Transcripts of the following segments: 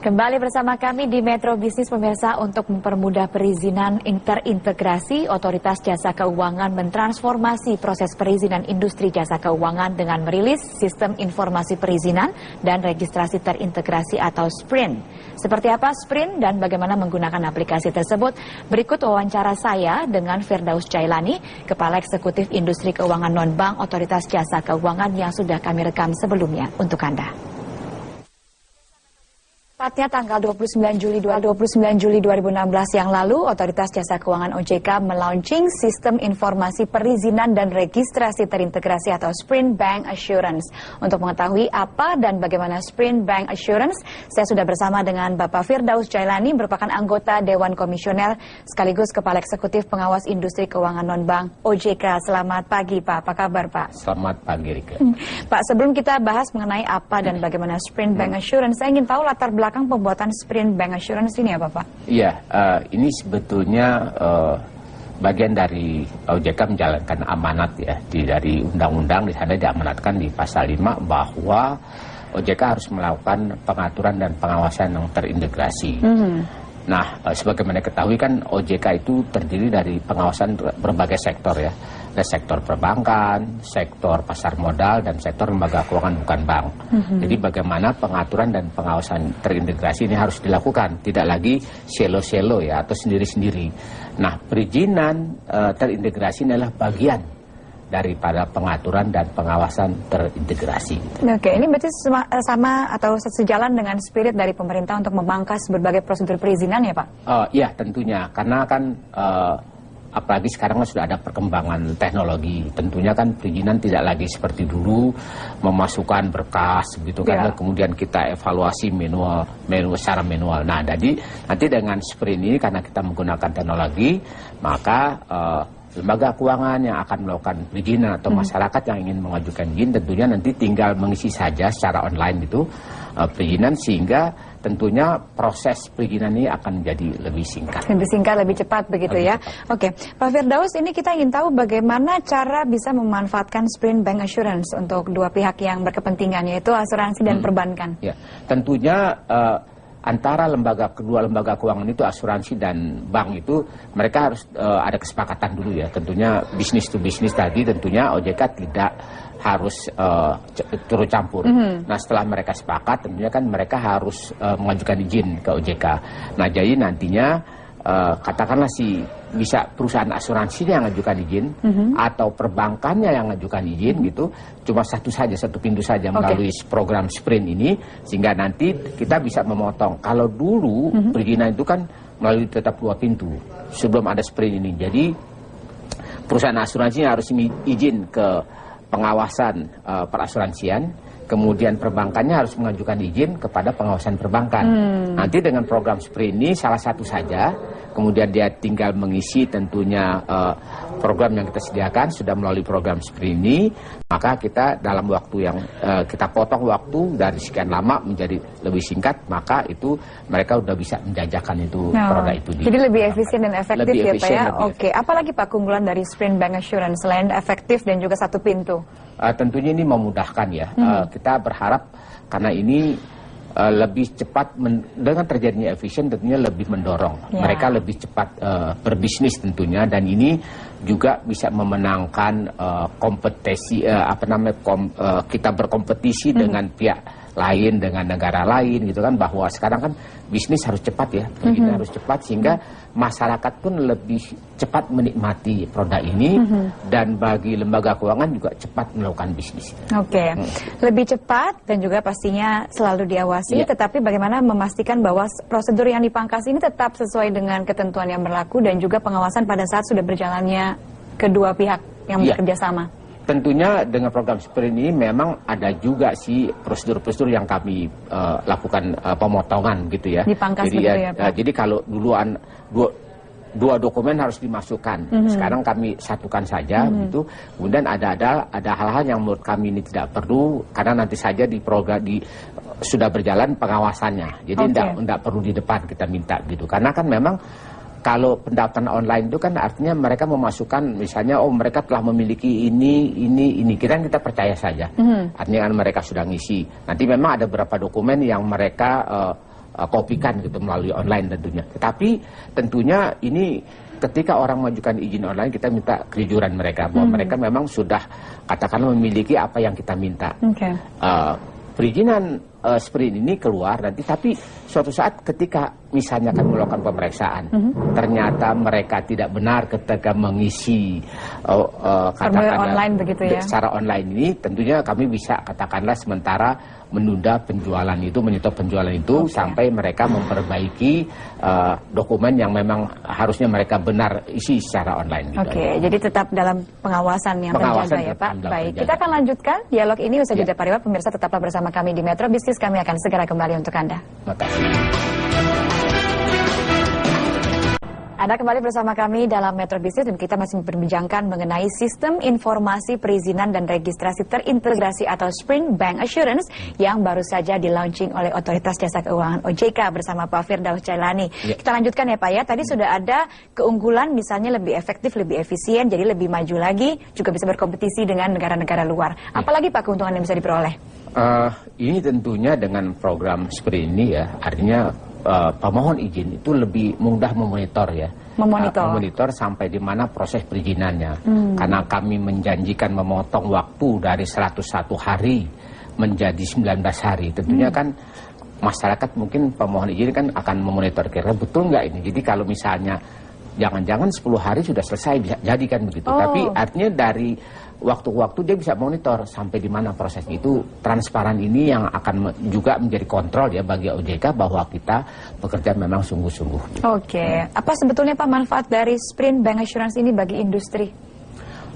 Kembali bersama kami di Metro Bisnis pemirsa. Untuk mempermudah perizinan terintegrasi, Otoritas Jasa Keuangan mentransformasi proses perizinan industri jasa keuangan dengan merilis Sistem Informasi Perizinan dan Registrasi Terintegrasi atau SPRIN. Seperti apa SPRIN dan bagaimana menggunakan aplikasi tersebut? Berikut wawancara saya dengan Firdaus Jailani, Kepala Eksekutif Industri Keuangan Non-Bank Otoritas Jasa Keuangan yang sudah kami rekam sebelumnya untuk Anda. Tepatnya tanggal 29 Juli 2016 yang lalu, Otoritas Jasa Keuangan OJK melaunching Sistem Informasi Perizinan dan Registrasi Terintegrasi atau SPRIN Bank Assurance. Untuk mengetahui apa dan bagaimana SPRIN Bank Assurance, saya sudah bersama dengan Bapak Firdaus Jailani, merupakan anggota Dewan Komisioner sekaligus Kepala Eksekutif Pengawas Industri Keuangan Non-Bank OJK. Selamat pagi Pak, apa kabar Pak? Selamat pagi Rika. Pak, sebelum kita bahas mengenai apa dan bagaimana SPRIN Bank Assurance, saya ingin tahu latar belakang pembuatan SPRIN Bank Assurance ini apa Pak? Iya, ini sebetulnya bagian dari OJK menjalankan amanat ya, dari undang-undang. Di sana diamanatkan di pasal 5 bahwa OJK harus melakukan pengaturan dan pengawasan yang terintegrasi. Nah, sebagaimana ketahui kan OJK itu terdiri dari pengawasan berbagai sektor ya. Ada sektor perbankan, sektor pasar modal, dan sektor lembaga keuangan bukan bank. Jadi bagaimana pengaturan dan pengawasan terintegrasi ini harus dilakukan. Tidak lagi selo-selo ya, atau sendiri-sendiri. Nah, perizinan terintegrasi adalah bagian daripada pengaturan dan pengawasan terintegrasi. Oke, ini berarti sama atau sejalan dengan spirit dari pemerintah untuk memangkas berbagai prosedur perizinan ya Pak? Iya tentunya, karena kan apalagi sekarang kan sudah ada perkembangan teknologi. Tentunya kan perizinan tidak lagi seperti dulu memasukkan berkas gitu kan, kemudian kita evaluasi secara manual. Nah, jadi nanti dengan SPRIN ini karena kita menggunakan teknologi, maka lembaga keuangan yang akan melakukan perizinan atau masyarakat yang ingin mengajukan izin tentunya nanti tinggal mengisi saja secara online itu perizinan, sehingga tentunya proses perizinan ini akan menjadi lebih singkat. Lebih singkat, lebih cepat begitu ya. Oke, Pak Firdaus, ini kita ingin tahu bagaimana cara bisa memanfaatkan SPRIN Bank Assurance untuk dua pihak yang berkepentingan, yaitu asuransi dan perbankan. Ya, tentunya antara kedua lembaga keuangan itu, asuransi dan bank itu, mereka harus ada kesepakatan dulu ya. Tentunya bisnis to bisnis tadi, tentunya OJK tidak harus turut campur. Nah, setelah mereka sepakat, tentunya kan mereka harus mengajukan izin ke OJK. Nah, jadi nantinya katakanlah bisa perusahaan asuransinya yang mengajukan izin atau perbankannya yang mengajukan izin gitu, cuma satu pintu saja melalui program SPRIN ini, sehingga nanti kita bisa memotong. Kalau dulu perizinan itu kan melalui tetap 2 pintu sebelum ada SPRIN ini. Jadi perusahaan asuransinya harus izin ke pengawasan perasuransian, kemudian perbankannya harus mengajukan izin kepada pengawasan perbankan. Nanti dengan program SPRIN ini salah satu saja, kemudian dia tinggal mengisi tentunya program yang kita sediakan sudah melalui program SPRIN ini, maka kita dalam waktu yang kita potong waktu dari sekian lama menjadi lebih singkat, maka itu mereka sudah bisa menjajakan itu produk itu. Jadi lebih efisien dan efektif ya Pak ya? Oke, apalagi Pak keunggulan dari SPRIN Bank Assurance selain efektif dan juga satu pintu? Tentunya ini memudahkan ya. Kita berharap karena ini lebih cepat dengan terjadinya efisien, tentunya lebih mendorong mereka lebih cepat berbisnis tentunya, dan ini juga bisa memenangkan kompetisi kita berkompetisi dengan pihak lain, dengan negara lain gitu kan, bahwa sekarang kan bisnis harus cepat ya, perizinan harus cepat, sehingga masyarakat pun lebih cepat menikmati produk ini, dan bagi lembaga keuangan juga cepat melakukan bisnis. Oke, lebih cepat dan juga pastinya selalu diawasi, tetapi bagaimana memastikan bahwa prosedur yang dipangkas ini tetap sesuai dengan ketentuan yang berlaku dan juga pengawasan pada saat sudah berjalannya kedua pihak yang bekerja sama? Tentunya dengan program SPRIN ini memang ada juga sih prosedur-prosedur yang kami lakukan pemotongan gitu ya. Dipangkas jadi, begitu ya Pak? Jadi kalau duluan dua dokumen harus dimasukkan, sekarang kami satukan saja gitu. Kemudian ada hal-hal yang menurut kami ini tidak perlu, karena nanti saja di program sudah berjalan pengawasannya. Jadi tidak perlu di depan kita minta gitu. Karena kan memang kalau pendaftaran online itu kan artinya mereka memasukkan misalnya mereka telah memiliki ini kita percaya saja. Artinya kan mereka sudah ngisi. Nanti memang ada beberapa dokumen yang mereka kopikan gitu melalui online tentunya. Tetapi tentunya ini ketika orang mengajukan izin online, kita minta kejujuran mereka bahwa mereka memang sudah katakanlah memiliki apa yang kita minta. Perizinan sprint ini keluar nanti, tapi suatu saat ketika misalnya akan melakukan pemeriksaan, ternyata mereka tidak benar ketika mengisi katakanlah online begitu ya. Secara online ini, tentunya kami bisa katakanlah sementara menunda penjualan itu, menyetop penjualan itu sampai mereka memperbaiki dokumen yang memang harusnya mereka benar isi secara online. Gitu. Jadi tetap dalam pengawasan yang terjaga ya Pak. Baik, kita akan lanjutkan dialog ini usai jeda pariwara. Pemirsa tetaplah bersama kami di Metro Bisnis, kami akan segera kembali untuk Anda. Terima kasih. Anda kembali bersama kami dalam Metro Bisnis dan kita masih memperbincangkan mengenai sistem informasi perizinan dan registrasi terintegrasi atau Sprint Bank Assurance yang baru saja di-launching oleh Otoritas Jasa Keuangan OJK bersama Pak Firdaus Jailani. Kita lanjutkan ya Pak ya, tadi sudah ada keunggulan misalnya lebih efektif, lebih efisien, jadi lebih maju lagi, juga bisa berkompetisi dengan negara-negara luar. Apalagi Pak keuntungan yang bisa diperoleh? Ini tentunya dengan program Sprint ini ya, artinya pemohon izin itu lebih mudah memonitor ya. Memonitor sampai di mana proses perizinannya. Karena kami menjanjikan memotong waktu dari 101 hari menjadi 19 hari. Tentunya kan masyarakat mungkin pemohon izin kan akan memonitor kira betul nggak ini. Jadi kalau misalnya jangan-jangan 10 hari sudah selesai, bisa jadi kan begitu. Tapi artinya dari waktu-waktu dia bisa monitor sampai di mana proses itu. Transparan ini yang akan juga menjadi kontrol ya bagi OJK bahwa kita bekerja memang sungguh-sungguh. Apa sebetulnya Pak manfaat dari Sprint Bank Assurance ini bagi industri?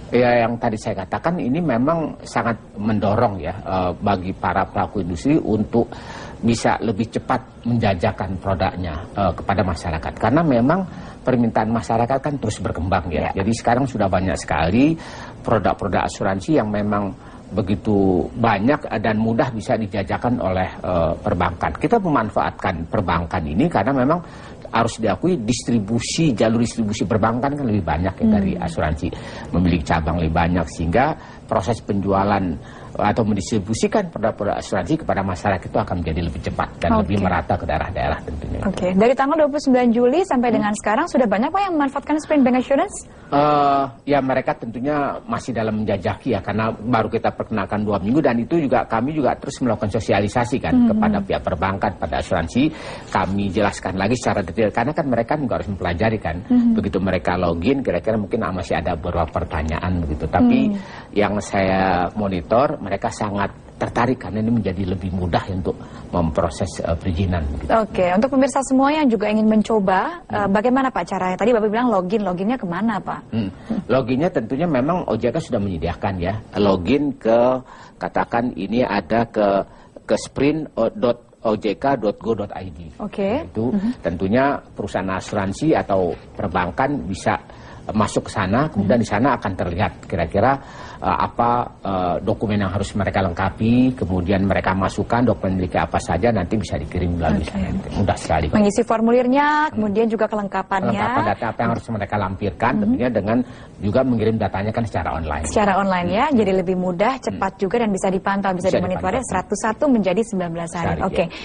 Ya, yang tadi saya katakan ini memang sangat mendorong ya bagi para pelaku industri untuk bisa lebih cepat menjajakan produknya kepada masyarakat. Karena memang permintaan masyarakat kan terus berkembang ya. Jadi sekarang sudah banyak sekali produk-produk asuransi yang memang begitu banyak dan mudah bisa dijajakan oleh perbankan. Kita memanfaatkan perbankan ini karena memang harus diakui jalur distribusi perbankan kan lebih banyak ya dari asuransi, memiliki cabang lebih banyak sehingga proses penjualan atau mendistribusikan produk-produk asuransi kepada masyarakat itu akan menjadi lebih cepat dan lebih merata ke daerah-daerah tentunya. Dari tanggal 29 Juli sampai dengan sekarang sudah banyak Pak yang memanfaatkan Sprint Bank Assurance? Ya mereka tentunya masih dalam menjajaki ya, karena baru kita perkenalkan 2 minggu dan itu juga kami juga terus melakukan sosialisasi kan kepada pihak perbankan, pada asuransi. Kami jelaskan lagi secara detail karena kan mereka juga harus mempelajari kan. Begitu mereka login kira-kira mungkin masih ada beberapa pertanyaan begitu. Tapi yang saya monitor mereka sangat tertarik karena ini menjadi lebih mudah untuk memproses perizinan. Gitu. Untuk pemirsa semua yang juga ingin mencoba, bagaimana Pak caranya? Tadi Bapak bilang loginnya kemana Pak? Loginnya tentunya memang OJK sudah menyediakan ya. Login ke, katakan ini ada ke sprint.ojk.go.id. Itu tentunya perusahaan asuransi atau perbankan bisa masuk ke sana, kemudian di sana akan terlihat kira-kira apa dokumen yang harus mereka lengkapi, kemudian mereka masukkan dokumen miliknya apa saja, nanti bisa dikirim melalui sana. Mudah sekali. Mengisi formulirnya, kemudian juga kelengkapannya. Kelengkapan data apa yang harus mereka lampirkan, tentunya dengan juga mengirim datanya kan secara online. Secara online ya, jadi lebih mudah, cepat juga dan bisa dipantau, bisa dimonitornya 101 menjadi 19 hari.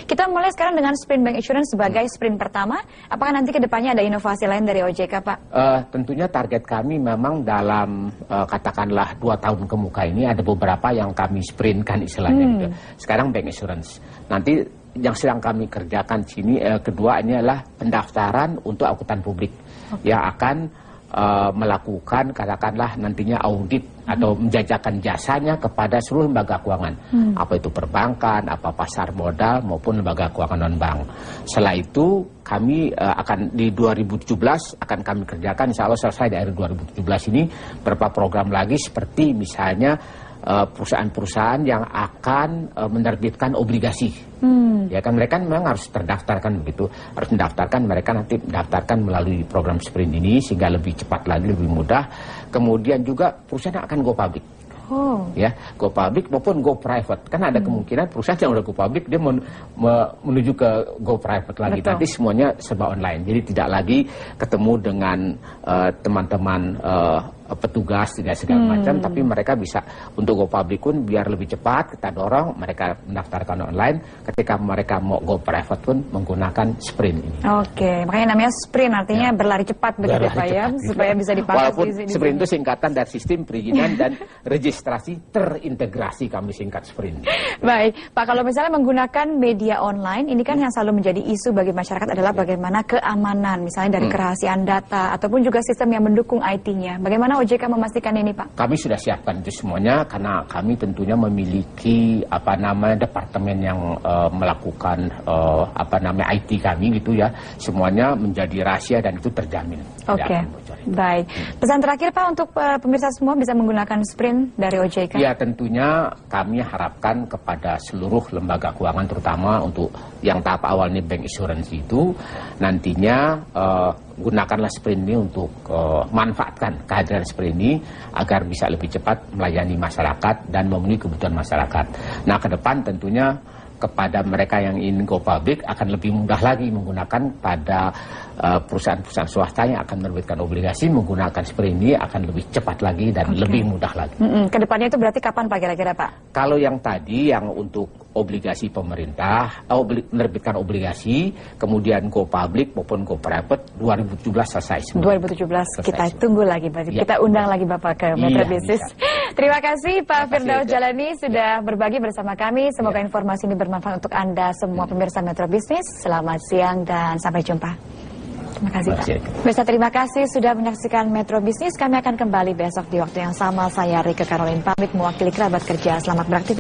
Kita mulai sekarang dengan Sprint Bank Assurance sebagai sprint pertama. Apakah nanti ke depannya ada inovasi lain dari OJK Pak? Tentunya target kami memang dalam katakanlah 2 tahun ke muka ini ada beberapa yang kami sprintkan istilahnya gitu. Sekarang Bank Assurance. Nanti yang sedang kami kerjakan sini kedua ini adalah pendaftaran untuk akuntan publik yang akan melakukan katakanlah nantinya audit atau menjajakan jasanya kepada seluruh lembaga keuangan, apa itu perbankan, apa pasar modal maupun lembaga keuangan non bank. Setelah itu kami akan di 2017 akan kami kerjakan, insya Allah selesai di akhir 2017 ini beberapa program lagi seperti misalnya perusahaan-perusahaan yang akan menerbitkan obligasi. Ya kan mereka memang harus terdaftarkan begitu, harus mendaftarkan, mereka nanti mendaftarkan melalui program Sprint ini sehingga lebih cepat lagi, lebih mudah. Kemudian juga perusahaan akan go public. Ya, go public maupun go private. Kan ada kemungkinan perusahaan yang udah go public dia menuju ke go private lagi. Nanti semuanya serba online. Jadi tidak lagi ketemu dengan teman-teman petugas tidak segala macam, tapi mereka bisa untuk go public pun biar lebih cepat kita dorong mereka mendaftarkan online. Ketika mereka mau go private pun menggunakan sprint ini. Oke, makanya namanya sprint, artinya berlari cepat begitu Pak ya, supaya bisa dipakai. Walaupun sprint itu singkatan dari sistem perizinan dan registrasi terintegrasi, kami singkat sprint. Baik, Pak, kalau misalnya menggunakan media online, ini kan yang selalu menjadi isu bagi masyarakat adalah bagaimana keamanan, misalnya dari kerahasiaan data ataupun juga sistem yang mendukung IT-nya. Bagaimana OJK memastikan ini, Pak? Kami sudah siapkan itu semuanya karena kami tentunya memiliki departemen yang melakukan IT kami gitu ya. Semuanya menjadi rahasia dan itu terjamin. Oke, baik. Pesan terakhir Pak untuk pemirsa semua bisa menggunakan sprint dari OJK? Ya, tentunya kami harapkan kepada seluruh lembaga keuangan, terutama untuk yang tahap awal ini bank insurance itu, nantinya gunakanlah sprint ini untuk manfaatkan kehadiran sprint ini agar bisa lebih cepat melayani masyarakat dan memenuhi kebutuhan masyarakat. Nah, ke depan tentunya kepada mereka yang ingin go public akan lebih mudah lagi menggunakan pada perusahaan-perusahaan swasta yang akan menerbitkan obligasi menggunakan sprint ini akan lebih cepat lagi dan lebih mudah lagi. Kedepannya itu berarti kapan Pak kira-kira Pak? Kalau yang tadi yang untuk obligasi pemerintah, menerbitkan obligasi, kemudian go public maupun go private 2017 selesai semua. 2017 kita tunggu lagi, berarti kita undang lagi Bapak ke Metro Bisnis. Terima kasih Pak Firdaus Jalani sudah berbagi bersama kami. Semoga informasi ini bermanfaat untuk Anda semua pemirsa Metro Bisnis. Selamat siang dan sampai jumpa. Terima kasih Pak. Pemirsa, terima kasih sudah menyaksikan Metro Bisnis. Kami akan kembali besok di waktu yang sama. Saya Rike Karolin pamit mewakili kerabat kerja. Selamat beraktivitas.